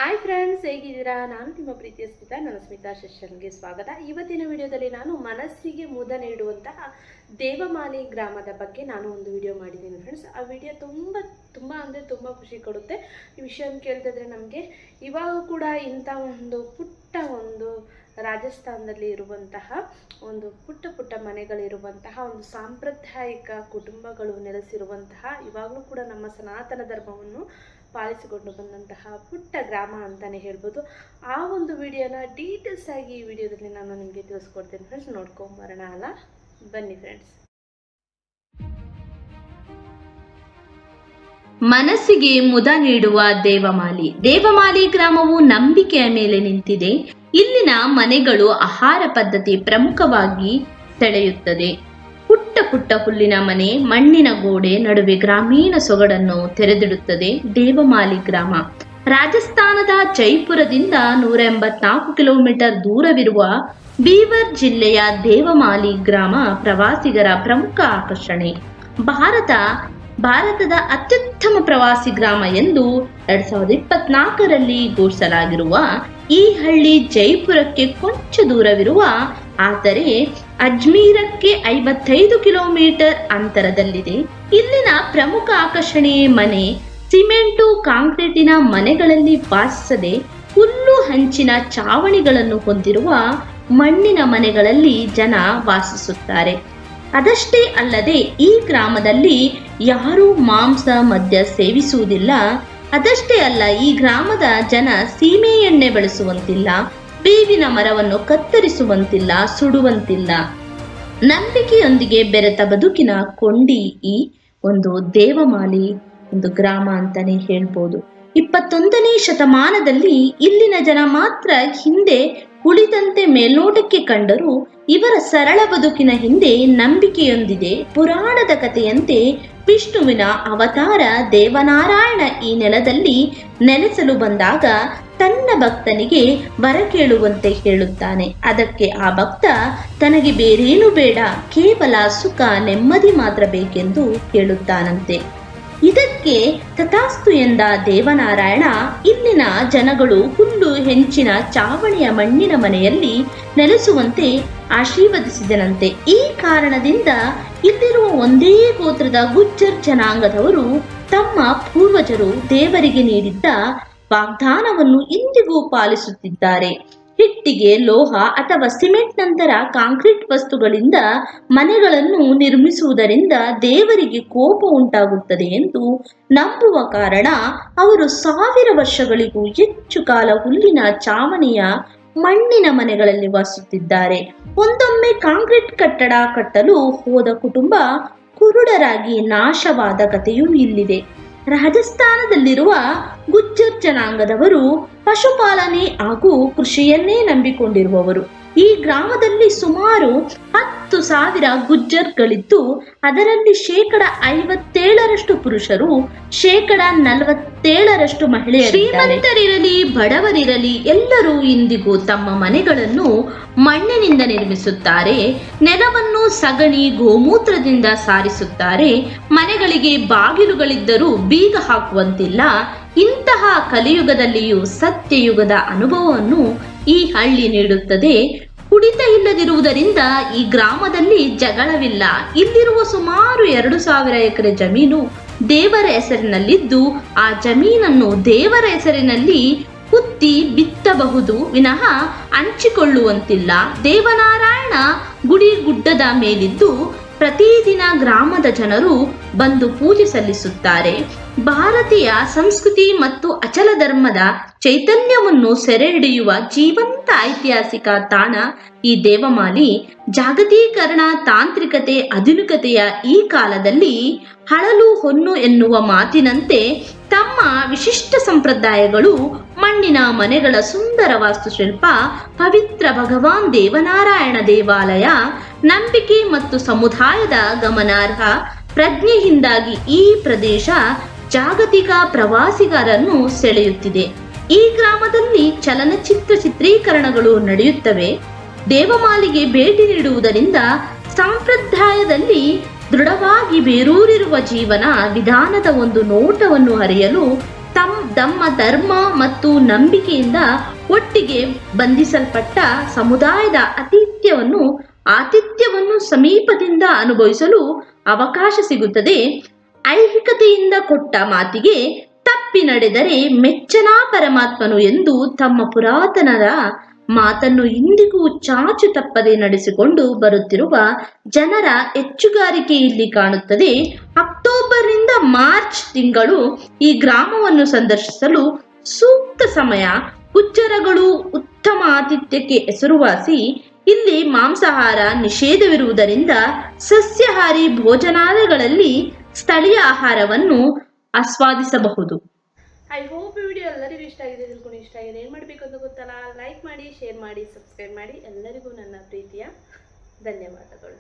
Hi friends, ಹೇಗಿದ್ದೀರಾ? ನಾನು ನಿಮ್ಮ ಪ್ರೀತಿಯ ಸ್ಮಿತಾ. ನನ್ನ ಸ್ಮಿತಾ ಸೆಷನ್ಗೆ ಸ್ವಾಗತ. ಇವತ್ತಿನ ವಿಡಿಯೋದಲ್ಲಿ ನಾನು ಮನಸ್ಸಿಗೆ ಮುದ ನೀಡುವಂತಹ ದೇವಮಾಲಿ ಗ್ರಾಮದ ಬಗ್ಗೆ ನಾನು ಒಂದು ವಿಡಿಯೋ ಮಾಡಿದ್ದೀನಿ ಫ್ರೆಂಡ್ಸ್. ಆ ವಿಡಿಯೋ ತುಂಬ ಅಂದರೆ ತುಂಬ ಖುಷಿ ಕೊಡುತ್ತೆ. ಈ ವಿಷಯವನ್ನು ಕೇಳ್ತಿದ್ರೆ ನಮಗೆ ಇವಾಗ ಕೂಡ ಇಂಥ ಒಂದು ರಾಜಸ್ಥಾನದಲ್ಲಿ ಇರುವಂತಹ ಒಂದು ಪುಟ್ಟ ಮನೆಗಳಿರುವಂತಹ ಒಂದು ಸಾಂಪ್ರದಾಯಿಕ ಕುಟುಂಬಗಳು ನೆಲೆಸಿರುವಂತಹ, ಇವಾಗಲೂ ಕೂಡ ನಮ್ಮ ಸನಾತನ ಧರ್ಮವನ್ನು ಪಾಲಿಸಿಕೊಂಡು ಬಂದಂತಹ ಪುಟ್ಟ ಗ್ರಾಮ ಅಂತಲೇ ಹೇಳ್ಬೋದು. ಆ ಒಂದು ವಿಡಿಯೋನ ಡೀಟೇಲ್ಸ್ ಆಗಿ ಈ ವಿಡಿಯೋದಲ್ಲಿ ನಾನು ನಿಮಗೆ ತಿಳಿಸ್ಕೊಡ್ತೇನೆ ಫ್ರೆಂಡ್ಸ್. ನೋಡ್ಕೊಂಬರೋಣ ಅಲ್ಲ, ಬನ್ನಿ ಫ್ರೆಂಡ್ಸ್. ಮನಸ್ಸಿಗೆ ಮುದ ನೀಡುವ ದೇವಮಾಲಿ ಗ್ರಾಮವು ನಂಬಿಕೆಯ ಮೇಲೆ ನಿಂತಿದೆ. ಇಲ್ಲಿನ ಮನೆಗಳು ಆಹಾರ ಪದ್ಧತಿ ಪ್ರಮುಖವಾಗಿ ಸೆಳೆಯುತ್ತದೆ. ಪುಟ್ಟ ಹುಲ್ಲಿನ ಮನೆ, ಮಣ್ಣಿನ ಗೋಡೆ ನಡುವೆ ಗ್ರಾಮೀಣ ಸೊಗಡನ್ನು ತೆರೆದಿಡುತ್ತದೆ. ದೇವಮಾಲಿ ಗ್ರಾಮ ರಾಜಸ್ಥಾನದ ಜೈಪುರದಿಂದ 184 ಕಿಲೋಮೀಟರ್ ದೂರವಿರುವ ಬೀವರ್ ಜಿಲ್ಲೆಯ ದೇವಮಾಲಿ ಗ್ರಾಮ ಪ್ರವಾಸಿಗರ ಪ್ರಮುಖ ಆಕರ್ಷಣೆ. ಭಾರತದ ಅತ್ಯುತ್ತಮ ಪ್ರವಾಸಿ ಗ್ರಾಮ ಎಂದು 2024ರಲ್ಲಿ ಘೋಷಿಸಲಾಗಿರುವ ಈ ಹಳ್ಳಿ ಜೈಪುರಕ್ಕೆ ಕೊಂಚ ದೂರವಿರುವ, ಆದರೆ ಅಜ್ಮೀರಕ್ಕೆ 55 ಕಿಲೋಮೀಟರ್ ಅಂತರದಲ್ಲಿದೆ. ಇಲ್ಲಿನ ಪ್ರಮುಖ ಆಕರ್ಷಣೆ ಮನೆ. ಸಿಮೆಂಟು ಕಾಂಕ್ರೀಟಿನ ಮನೆಗಳಲ್ಲಿ ವಾಸಿಸದೆ ಹುಲ್ಲು ಹಂಚಿನ ಚಾವಣಿಗಳನ್ನು ಹೊಂದಿರುವ ಮಣ್ಣಿನ ಮನೆಗಳಲ್ಲಿ ಜನ ವಾಸಿಸುತ್ತಾರೆ. ಅದಷ್ಟೇ ಅಲ್ಲದೆ ಈ ಗ್ರಾಮದಲ್ಲಿ ಯಾರೂ ಮಾಂಸ ಮದ್ಯ ಸೇವಿಸುವುದಿಲ್ಲ. ಅದಷ್ಟೇ ಅಲ್ಲ, ಈ ಗ್ರಾಮದ ಜನ ಸೀಮೆ ಎಣ್ಣೆ ಬಳಸುವಂತಿಲ್ಲ, ಬೇವಿನ ಮರವನ್ನು ಕತ್ತರಿಸುವಂತಿಲ್ಲ, ಸುಡುವಂತಿಲ್ಲ. ನಂಬಿಕೆಯೊಂದಿಗೆ ಬೆರೆತ ಬದುಕಿನ ಕೊಂಡಿ ಈ ಒಂದು ದೇವಮಾಲಿ ಒಂದು ಗ್ರಾಮ ಅಂತಾನೆ ಹೇಳ್ಬೋದು. 21ನೇ ಶತಮಾನದಲ್ಲಿ ಇಲ್ಲಿನ ಜನ ಮಾತ್ರ ಹಿಂದೆ ಉಳಿದಂತೆ ಮೇಲ್ನೋಟಕ್ಕೆ ಕಂಡರೂ ಇವರ ಸರಳ ಬದುಕಿನ ಹಿಂದೆ ನಂಬಿಕೆಯೊಂದಿದೆ. ಪುರಾಣದ ಕಥೆಯಂತೆ ವಿಷ್ಣುವಿನ ಅವತಾರ ದೇವನಾರಾಯಣ ಈ ನೆಲದಲ್ಲಿ ನೆಲೆಸಲು ಬಂದಾಗ ತನ್ನ ಭಕ್ತನಿಗೆ ವರ ಕೇಳುವಂತೆ ಹೇಳುತ್ತಾನೆ. ಅದಕ್ಕೆ ಆ ಭಕ್ತ ತನಗೆ ಬೇರೇನು ಬೇಡ, ಕೇವಲ ಸುಖ ನೆಮ್ಮದಿ ಮಾತ್ರ ಬೇಕೆಂದು ಕೇಳುತ್ತಾನಂತೆ. ಇದಕ್ಕೆ ತಥಾಸ್ತು ಎಂದ ದೇವನಾರಾಯಣ ಇಲ್ಲಿನ ಜನಗಳು ಹುಲ್ಲು ಹೆಂಚಿನ ಚಾವಣಿಯ ಮಣ್ಣಿನ ಮನೆಯಲ್ಲಿ ನೆಲೆಸುವಂತೆ ಆಶೀರ್ವದಿಸಿದನಂತೆ. ಈ ಕಾರಣದಿಂದ ಇಲ್ಲಿರುವ ಒಂದೇ ಗೋತ್ರದ ಗುಜ್ಜರ್ ಜನಾಂಗದವರು ತಮ್ಮ ಪೂರ್ವಜರು ದೇವರಿಗೆ ನೀಡಿದ್ದ ವಾಗ್ದಾನವನ್ನು ಇಂದಿಗೂ ಪಾಲಿಸುತ್ತಿದ್ದಾರೆ. ಇಟ್ಟಿಗೆ, ಲೋಹ ಅಥವಾ ಸಿಮೆಂಟ್ ನಂತರ ಕಾಂಕ್ರೀಟ್ ವಸ್ತುಗಳಿಂದ ಮನೆಗಳನ್ನು ನಿರ್ಮಿಸುವುದರಿಂದ ದೇವರಿಗೆ ಕೋಪ ಉಂಟಾಗುತ್ತದೆ ಎಂದು ನಂಬುವ ಕಾರಣ ಅವರು 1000 ವರ್ಷಗಳಿಗೂ ಹೆಚ್ಚು ಕಾಲ ಹುಲ್ಲಿನ ಚಾವಣಿಯ ಮಣ್ಣಿನ ಮನೆಗಳಲ್ಲಿ ವಾಸಿಸುತ್ತಿದ್ದಾರೆ. ಒಂದೊಮ್ಮೆ ಕಾಂಕ್ರೀಟ್ ಕಟ್ಟಡ ಕಟ್ಟಲು ಹೋದ ಕುಟುಂಬ ಕುರುಡರಾಗಿ ನಾಶವಾದ ಕಥೆಯೂ ಇಲ್ಲಿದೆ. ರಾಜಸ್ಥಾನದಲ್ಲಿರುವ ಗುಜ್ಜರ್ ಜನಾಂಗದವರು ಪಶುಪಾಲನೆ ಹಾಗೂ ಕೃಷಿಯನ್ನೇ ನಂಬಿಕೊಂಡಿರುವವರು. ಈ ಗ್ರಾಮದಲ್ಲಿ ಸುಮಾರು 10,000 ಗುಜ್ಜರ್ಗಳಿದ್ದು ಅದರಲ್ಲಿ 57% ಪುರುಷರು, 47% ಮಹಿಳೆಯರು. ಶ್ರೀಮಂತರಿರಲಿ ಬಡವರಿರಲಿ ಎಲ್ಲರೂ ಇಂದಿಗೂ ತಮ್ಮ ಮನೆಗಳನ್ನು ಮಣ್ಣಿನಿಂದ ನಿರ್ಮಿಸುತ್ತಾರೆ. ನೆಲವನ್ನು ಸಗಣಿ ಗೋಮೂತ್ರದಿಂದ ಸಾರಿಸುತ್ತಾರೆ. ಮನೆಗಳಿಗೆ ಬಾಗಿಲುಗಳಿದ್ದರೂ ಬೀಗ ಹಾಕುವಂತಿಲ್ಲ. ಇಂತಹ ಕಲಿಯುಗದಲ್ಲಿಯೂ ಸತ್ಯಯುಗದ ಅನುಭವವನ್ನು ಈ ಹಳ್ಳಿ ನೀಡುತ್ತದೆ. ಕುಡಿತ ಇಲ್ಲದಿರುವುದರಿಂದ ಈ ಗ್ರಾಮದಲ್ಲಿ ಜಗಳವಿಲ್ಲ. ಇಲ್ಲಿರುವ ಸುಮಾರು 2,000 ಎಕರೆ ಜಮೀನು ದೇವರ ಹೆಸರಿನಲ್ಲಿದ್ದು ಆ ಜಮೀನನ್ನು ದೇವರ ಹೆಸರಿನಲ್ಲಿ ಕುತ್ತಿ ಬಿತ್ತಬಹುದು ವಿನಃ ಹಂಚಿಕೊಳ್ಳುವಂತಿಲ್ಲ. ದೇವನಾರಾಯಣ ಗುಡಿ ಗುಡ್ಡದ ಮೇಲಿದ್ದು ಪ್ರತಿದಿನ ಗ್ರಾಮದ ಜನರು ಬಂದು ಪೂಜೆ ಸಲ್ಲಿಸುತ್ತಾರೆ. ಭಾರತೀಯ ಸಂಸ್ಕೃತಿ ಮತ್ತು ಅಚಲ ಧರ್ಮದ ಚೈತನ್ಯವನ್ನು ಸೆರೆ ಹಿಡಿಯುವ ಜೀವಂತ ಐತಿಹಾಸಿಕ ತಾಣ ಈ ದೇವಮಾಲಿ. ಜಾಗತೀಕರಣ, ತಾಂತ್ರಿಕತೆ, ಆಧುನಿಕತೆಯ ಈ ಕಾಲದಲ್ಲಿ ಹಳಲು ಹೊನ್ನು ಎನ್ನುವ ಮಾತಿನಂತೆ ತಮ್ಮ ವಿಶಿಷ್ಟ ಸಂಪ್ರದಾಯಗಳು, ಮಣ್ಣಿನ ಮನೆಗಳ ಸುಂದರ ವಾಸ್ತುಶಿಲ್ಪ, ಪವಿತ್ರ ಭಗವಾನ್ ದೇವನಾರಾಯಣ ದೇವಾಲಯ, ನಂಬಿಕೆ ಮತ್ತು ಸಮುದಾಯದ ಗಮನಾರ್ಹ ಪ್ರಜ್ಞೆಯಿಂದಾಗಿ ಈ ಪ್ರದೇಶ ಜಾಗತಿಕ ಪ್ರವಾಸಿಗರನ್ನು ಸೆಳೆಯುತ್ತಿದೆ. ಈ ಗ್ರಾಮದಲ್ಲಿ ಚಲನಚಿತ್ರ ಚಿತ್ರೀಕರಣಗಳು ನಡೆಯುತ್ತವೆ. ದೇವಮಾಲಿಗೆ ಭೇಟಿ ನೀಡುವುದರಿಂದ ಸಂಪ್ರದಾಯದಲ್ಲಿ ದೃಢವಾಗಿ ಬೇರೂರಿರುವ ಜೀವನ ವಿಧಾನದ ಒಂದು ನೋಟವನ್ನು ಅರಿಯಲು ತಮ್ಮ ಧರ್ಮ ಮತ್ತು ನಂಬಿಕೆಯಿಂದ ಒಟ್ಟಿಗೆ ಬಂಧಿಸಲ್ಪಟ್ಟ ಸಮುದಾಯದ ಆತಿಥ್ಯವನ್ನು ಸಮೀಪದಿಂದ ಅನುಭವಿಸಲು ಅವಕಾಶ ಸಿಗುತ್ತದೆ. ಐಹಿಕತೆಯಿಂದ ಕೊಟ್ಟ ಮಾತಿಗೆ ತಪ್ಪಿ ನಡೆದರೆ ಮೆಚ್ಚನಾ ಪರಮಾತ್ಮನು ಎಂದು ತಮ್ಮ ಪುರಾತನರ ಮಾತನ್ನು ಇಂದಿಗೂ ಚಾಚು ತಪ್ಪದೆ ನಡೆಸಿಕೊಂಡು ಬರುತ್ತಿರುವ ಜನರ ಹೆಚ್ಚುಗಾರಿಕೆ ಇಲ್ಲಿ ಕಾಣುತ್ತದೆ. ಅಕ್ಟೋಬರ್ನಿಂದ ಮಾರ್ಚ್ ತಿಂಗಳು ಈ ಗ್ರಾಮವನ್ನು ಸಂದರ್ಶಿಸಲು ಸೂಕ್ತ ಸಮಯ. ಗುಜ್ಜರಗಳು ಉತ್ತಮ ಆತಿಥ್ಯಕ್ಕೆ ಹೆಸರುವಾಸಿ. ಇಲ್ಲಿ ಮಾಂಸಾಹಾರ ನಿಷೇಧವಿರುವುದರಿಂದ ಸಸ್ಯಾಹಾರಿ ಭೋಜನಾಲಯಗಳಲ್ಲಿ ಸ್ಥಳೀಯ ಆಹಾರವನ್ನು ಆಸ್ವಾದಿಸಬಹುದು. ಐ ಹೋಪ್ ಈ ವಿಡಿಯೋ ಎಲ್ಲರಿಗೂ ಇಷ್ಟ ಆಗಿದೆ. ತಿಳ್ಕೊಂಡು ಇಷ್ಟ ಆಗಿದೆ ಏನು ಮಾಡಬೇಕು ಅಂತ ಗೊತ್ತಲ್ಲ, ಲೈಕ್ ಮಾಡಿ, ಶೇರ್ ಮಾಡಿ, ಸಬ್ಸ್ಕ್ರೈಬ್ ಮಾಡಿ. ಎಲ್ಲರಿಗೂ ನನ್ನ ಪ್ರೀತಿಯ ಧನ್ಯವಾದಗಳು.